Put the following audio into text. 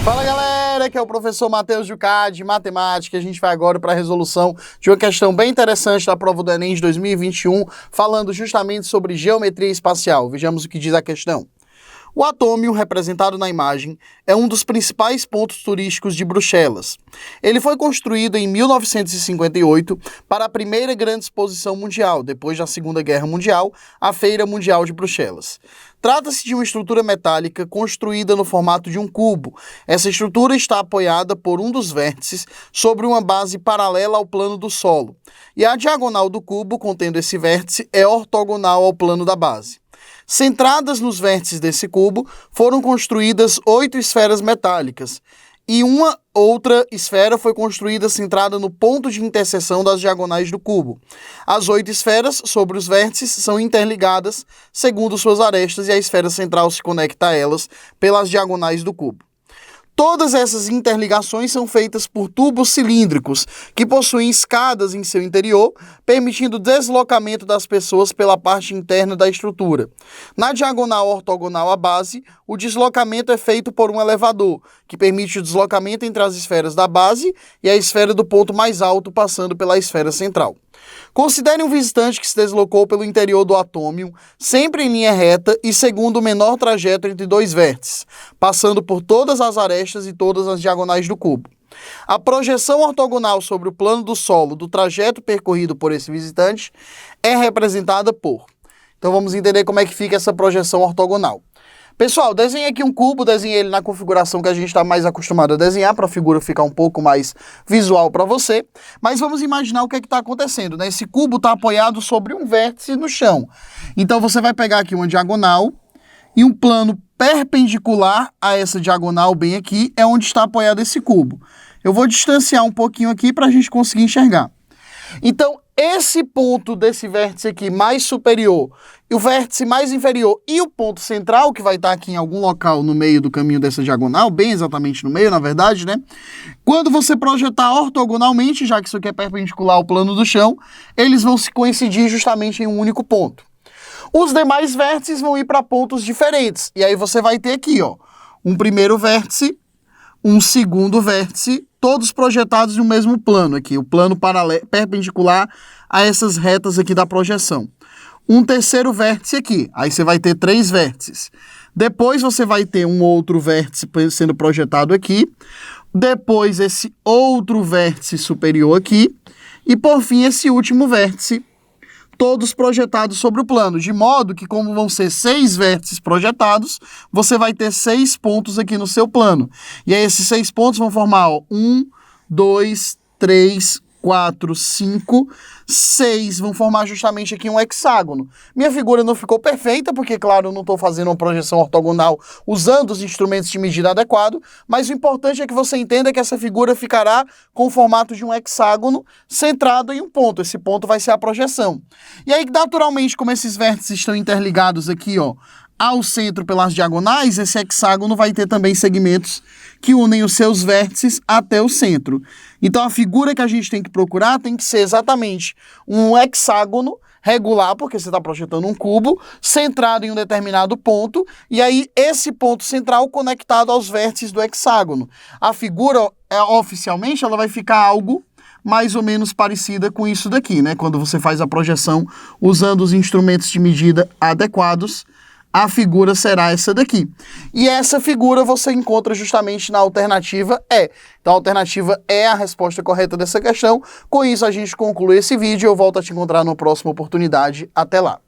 Fala galera, aqui é o professor Matheus Jucá de Matemática. A gente vai agora para a resolução de uma questão bem interessante da prova do Enem de 2021, falando justamente sobre geometria espacial. Vejamos o que diz a questão. O Atômium, representado na imagem, é um dos principais pontos turísticos de Bruxelas. Ele foi construído em 1958 para a primeira grande exposição mundial, depois da Segunda Guerra Mundial, a Feira Mundial de Bruxelas. Trata-se de uma estrutura metálica construída no formato de um cubo. Essa estrutura está apoiada por um dos vértices sobre uma base paralela ao plano do solo, e a diagonal do cubo contendo esse vértice é ortogonal ao plano da base. Centradas nos vértices desse cubo, foram construídas 8 esferas metálicas, e uma outra esfera foi construída centrada no ponto de interseção das diagonais do cubo. As 8 esferas sobre os vértices são interligadas segundo suas arestas e a esfera central se conecta a elas pelas diagonais do cubo. Todas essas interligações são feitas por tubos cilíndricos, que possuem escadas em seu interior, permitindo o deslocamento das pessoas pela parte interna da estrutura. Na diagonal ortogonal à base, o deslocamento é feito por um elevador, que permite o deslocamento entre as esferas da base e a esfera do ponto mais alto, passando pela esfera central. Considere um visitante que se deslocou pelo interior do Atômium, sempre em linha reta e segundo o menor trajeto entre dois vértices, passando por todas as arestas e todas as diagonais do cubo. A projeção ortogonal sobre o plano do solo do trajeto percorrido por esse visitante é representada por... Então vamos entender como é que fica essa projeção ortogonal. Pessoal, desenhe aqui um cubo, desenhe ele na configuração que a gente está mais acostumado a desenhar, para a figura ficar um pouco mais visual para você. Mas vamos imaginar o que é que está acontecendo, né? Esse cubo está apoiado sobre um vértice no chão. Então você vai pegar aqui uma diagonal e um plano perpendicular a essa diagonal bem aqui é onde está apoiado esse cubo. Eu vou distanciar um pouquinho aqui para a gente conseguir enxergar. Então, esse ponto desse vértice aqui mais superior, e o vértice mais inferior e o ponto central, que vai estar aqui em algum local no meio do caminho dessa diagonal, bem exatamente no meio, na verdade, né? Quando você projetar ortogonalmente, já que isso aqui é perpendicular ao plano do chão, eles vão se coincidir justamente em um único ponto. Os demais vértices vão ir para pontos diferentes. E aí você vai ter aqui, ó, um primeiro vértice, um segundo vértice, todos projetados no mesmo plano aqui, o plano perpendicular a essas retas aqui da projeção. Um terceiro vértice aqui, aí você vai ter 3 vértices. Depois você vai ter um outro vértice sendo projetado aqui, depois esse outro vértice superior aqui, e por fim esse último vértice, todos projetados sobre o plano, de modo que, como vão ser 6 vértices projetados, você vai ter 6 pontos aqui no seu plano. E aí esses 6 pontos vão formar, ó, 1, 2, 3, 4, 5, 6, vão formar justamente aqui um hexágono. Minha figura não ficou perfeita, porque, claro, eu não estou fazendo uma projeção ortogonal usando os instrumentos de medida adequado, mas o importante é que você entenda que essa figura ficará com o formato de um hexágono centrado em um ponto. Esse ponto vai ser a projeção. E aí, naturalmente, como esses vértices estão interligados aqui, ó, ao centro pelas diagonais, esse hexágono vai ter também segmentos que unem os seus vértices até o centro. Então a figura que a gente tem que procurar tem que ser exatamente um hexágono regular, porque você está projetando um cubo, centrado em um determinado ponto, e aí esse ponto central conectado aos vértices do hexágono. A figura, oficialmente, ela vai ficar algo mais ou menos parecida com isso daqui, né? Quando você faz a projeção usando os instrumentos de medida adequados, a figura será essa daqui. E essa figura você encontra justamente na alternativa E. Então a alternativa é a resposta correta dessa questão. Com isso a gente conclui esse vídeo. Eu volto a te encontrar na próxima oportunidade. Até lá.